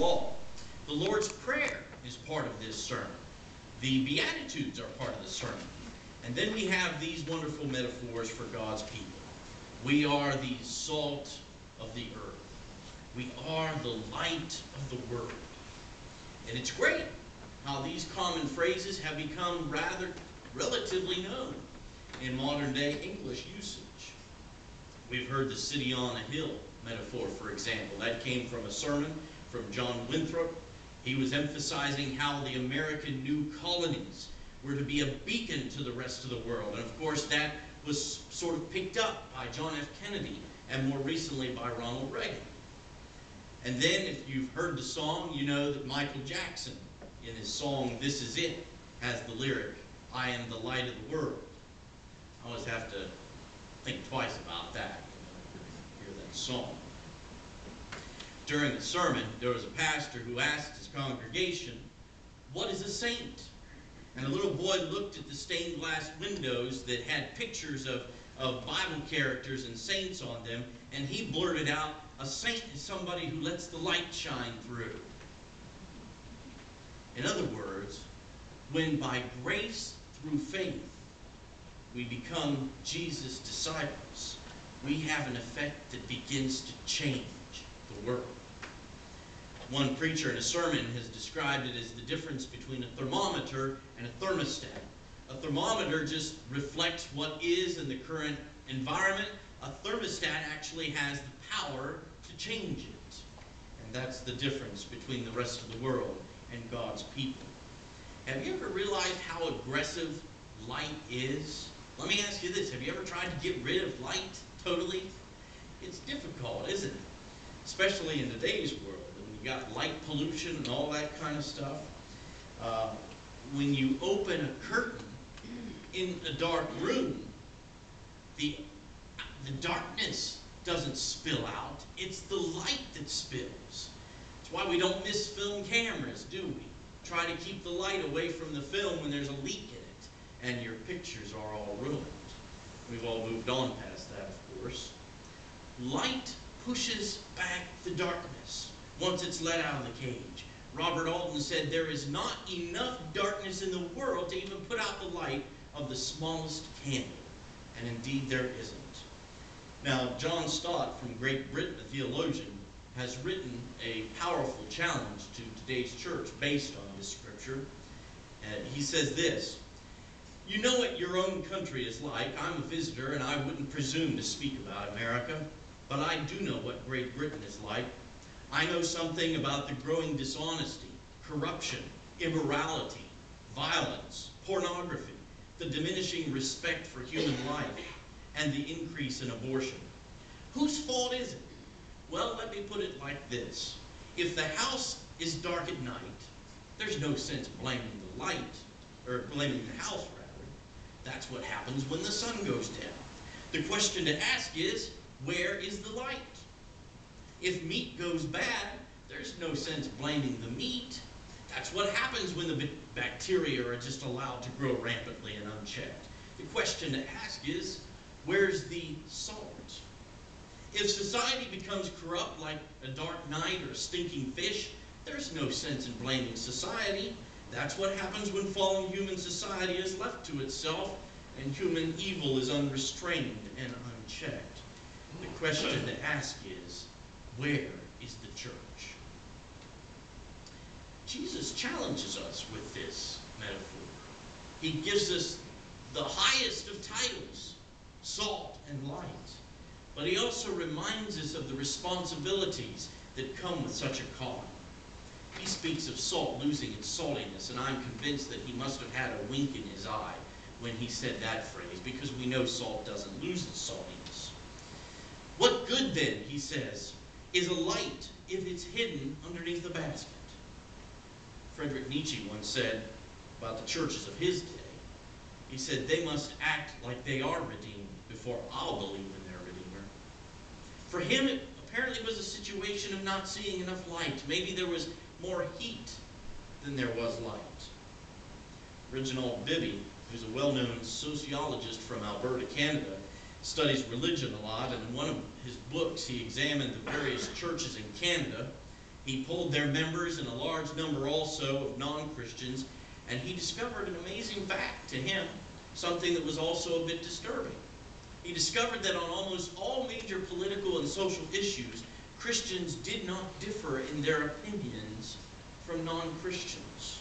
law. The Lord's Prayer is part of this sermon. The Beatitudes are part of the sermon. And then we have these wonderful metaphors for God's people. We are the salt of the earth. We are the light of the world. And it's great how these common phrases have become rather relatively known in modern day English usage. We've heard the city on a hill metaphor, for example. That came from a sermon from John Winthrop. He was emphasizing how the American new colonies were to be a beacon to the rest of the world. And of course that was sort of picked up by John F. Kennedy and more recently by Ronald Reagan. And then if you've heard the song, you know that Michael Jackson, in his song This Is It, has the lyric, I am the light of the world. I always have to think twice about that, hear that song. During the sermon, there was a pastor who asked his congregation, what is a saint? And a little boy looked at the stained glass windows that had pictures of Bible characters and saints on them, and he blurted out, a saint is somebody who lets the light shine through. In other words, when by grace through faith we become Jesus' disciples, we have an effect that begins to change the world. One preacher in a sermon has described it as the difference between a thermometer and a thermostat. A thermometer just reflects what is in the current environment. A thermostat actually has the power to change it. And that's the difference between the rest of the world and God's people. Have you ever realized how aggressive light is? Let me ask you this. Have you ever tried to get rid of light totally? It's difficult, isn't it? Especially in today's world. You got light pollution and all that kind of stuff. When you open a curtain in a dark room, the darkness doesn't spill out. It's the light that spills. That's why we don't miss film cameras, do we? Try to keep the light away from the film when there's a leak in it, and your pictures are all ruined. We've all moved on past that, of course. Light pushes back the darkness once it's let out of the cage. Robert Alton said, there is not enough darkness in the world to even put out the light of the smallest candle. And indeed there isn't. Now, John Stott from Great Britain, a theologian, has written a powerful challenge to today's church based on this scripture. He says this, you know what your own country is like. I'm a visitor and I wouldn't presume to speak about America, but I do know what Great Britain is like. I know something about the growing dishonesty, corruption, immorality, violence, pornography, the diminishing respect for human life, and the increase in abortion. Whose fault is it? Well, let me put it like this. If the house is dark at night, there's no sense blaming the light, or blaming the house, rather. That's what happens when the sun goes down. The question to ask is, where is the light? If meat goes bad, there's no sense blaming the meat. That's what happens when the bacteria are just allowed to grow rampantly and unchecked. The question to ask is, where's the salt? If society becomes corrupt like a dark night or a stinking fish, there's no sense in blaming society. That's what happens when fallen human society is left to itself and human evil is unrestrained and unchecked. The question to ask is, where is the church? Jesus challenges us with this metaphor. He gives us the highest of titles, salt and light. But he also reminds us of the responsibilities that come with such a calling. He speaks of salt losing its saltiness, and I'm convinced that he must have had a wink in his eye when he said that phrase, because we know salt doesn't lose its saltiness. What good then, he says, is a light if it's hidden underneath a basket? Friedrich Nietzsche once said about the churches of his day, he said, they must act like they are redeemed before I'll believe in their Redeemer. For him, it apparently was a situation of not seeing enough light. Maybe there was more heat than there was light. Reginald Bibby, who's a well-known sociologist from Alberta, Canada, studies religion a lot, and in one of his books he examined the various churches in Canada, He polled their members and a large number also of non-Christians, and he discovered an amazing fact to him, something that was also a bit disturbing. He discovered that on almost all major political and social issues, Christians did not differ in their opinions from non-Christians.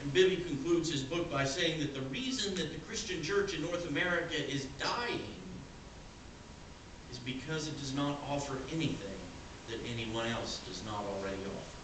And Bibby concludes his book by saying that the reason that the Christian church in North America is dying is because it does not offer anything that anyone else does not already offer.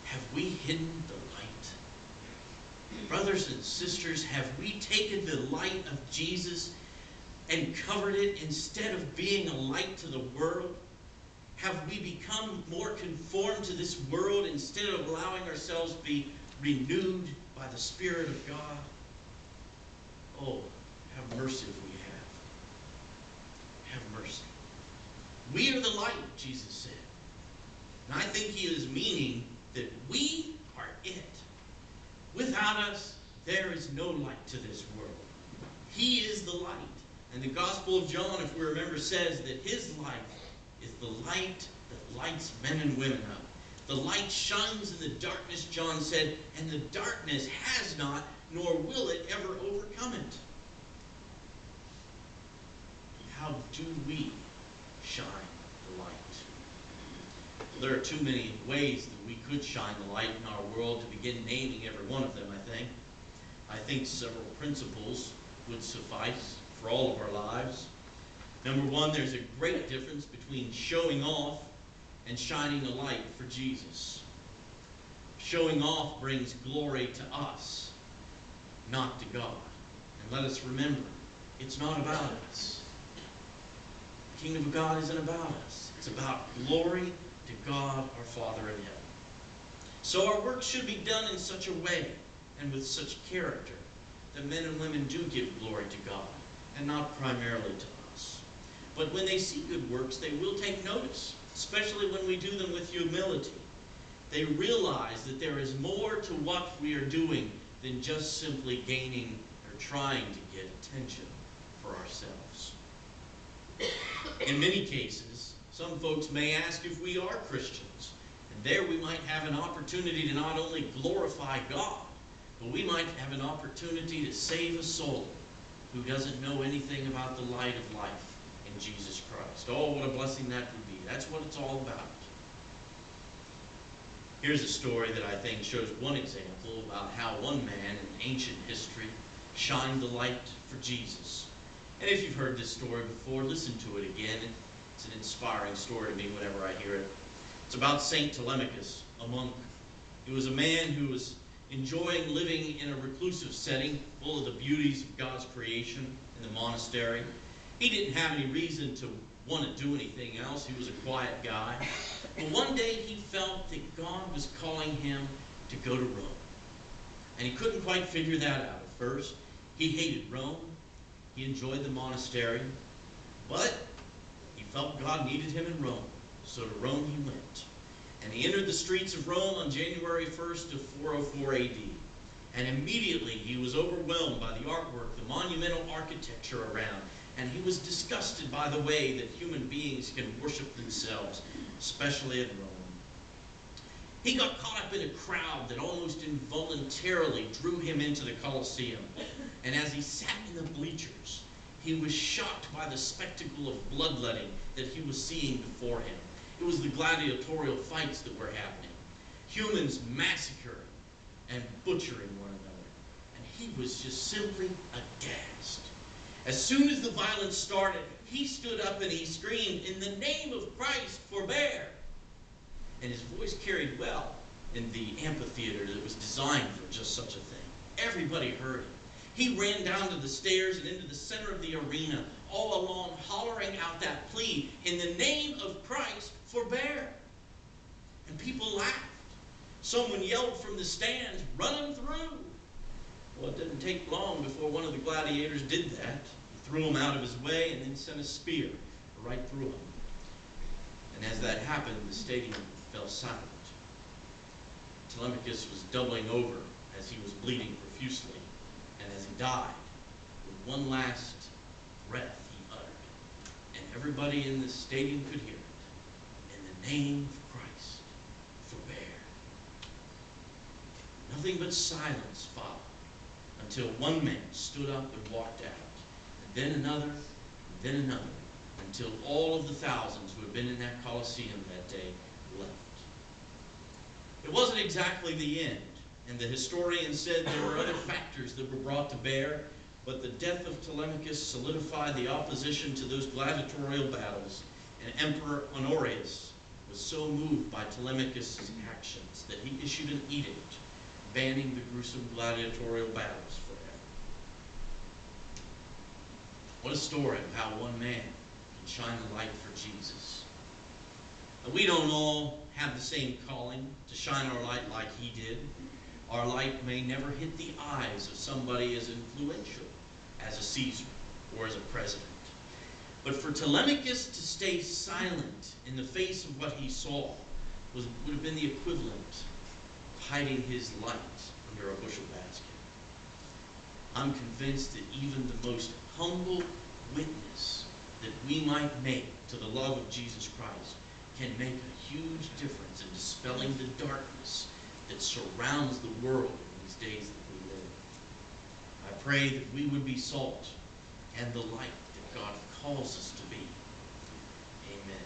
Have we hidden the light? Brothers and sisters, have we taken the light of Jesus and covered it instead of being a light to the world? Have we become more conformed to this world instead of allowing ourselves to be renewed by the Spirit of God? Oh, have mercy if we have. Have mercy. We are the light, Jesus said. And I think he is meaning that we are it. Without us, there is no light to this world. He is the light. And the Gospel of John, if we remember, says that his light is the light that lights men and women up. The light shines in the darkness, John said, and the darkness has not, nor will it ever overcome it. How do we shine the light? There are too many ways that we could shine the light in our world to begin naming every one of them, I think. I think several principles would suffice for all of our lives. Number one, there's a great difference between showing off and shining a light for Jesus. Showing off brings glory to us, not to God. And let us remember, it's not about us. The kingdom of God isn't about us. It's about glory to God our Father in heaven. So our work should be done in such a way and with such character that men and women do give glory to God and not primarily to us. But when they see good works, they will take notice, especially when we do them with humility. They realize that there is more to what we are doing than just simply gaining or trying to get attention for ourselves. In many cases, some folks may ask if we are Christians, and there we might have an opportunity to not only glorify God, but we might have an opportunity to save a soul who doesn't know anything about the light of life in Jesus Christ. Oh, what a blessing that would be. That's what it's all about. Here's a story that I think shows one example about how one man in ancient history shined the light for Jesus. And if you've heard this story before, listen to it again. It's an inspiring story to me whenever I hear it. It's about Saint Telemachus, a monk. He was a man who was enjoying living in a reclusive setting, full of the beauties of God's creation in the monastery. He didn't have any reason to want to do anything else. He was a quiet guy. But one day he felt that God was calling him to go to Rome. And he couldn't quite figure that out at first. He hated Rome. He enjoyed the monastery. But he felt God needed him in Rome. So to Rome he went. And he entered the streets of Rome on January 1st of 404 AD. And immediately he was overwhelmed by the artwork, the monumental architecture around. And he was disgusted by the way that human beings can worship themselves, especially in Rome. He got caught up in a crowd that almost involuntarily drew him into the Colosseum. And as he sat in the bleachers, he was shocked by the spectacle of bloodletting that he was seeing before him. It was the gladiatorial fights that were happening. Humans massacring and butchering one another. And he was just simply aghast. As soon as the violence started, he stood up and he screamed, "In the name of Christ, forbear!" And his voice carried well in the amphitheater that was designed for just such a thing. Everybody heard him. He ran down to the stairs and into the center of the arena, all along hollering out that plea, "In the name of Christ, forbear!" And people laughed. Someone yelled from the stands, "Run him through!" Well, it didn't take long before one of the gladiators did that. He threw him out of his way and then sent a spear right through him. And as that happened, the stadium fell silent. Telemachus was doubling over as he was bleeding profusely. And as he died, with one last breath he uttered, and everybody in the stadium could hear it, "In the name of Christ, forbear. Nothing but silence followed until one man stood up and walked out, and then another, and then another, until all of the thousands who had been in that Colosseum that day left. It wasn't exactly the end, and the historian said there were other factors that were brought to bear, but the death of Telemachus solidified the opposition to those gladiatorial battles, and Emperor Honorius was so moved by Telemachus' actions that he issued an edict banning the gruesome gladiatorial battles forever. What a story of how one man can shine the light for Jesus. Now, we don't all have the same calling to shine our light like he did. Our light may never hit the eyes of somebody as influential as a Caesar or as a president. But for Telemachus to stay silent in the face of what he saw would have been the equivalent of hiding his light under a bushel basket. I'm convinced that even the most humble witness that we might make to the love of Jesus Christ can make a huge difference in dispelling the darkness that surrounds the world in these days that we live. I pray that we would be salt and the light that God calls us to be. Amen.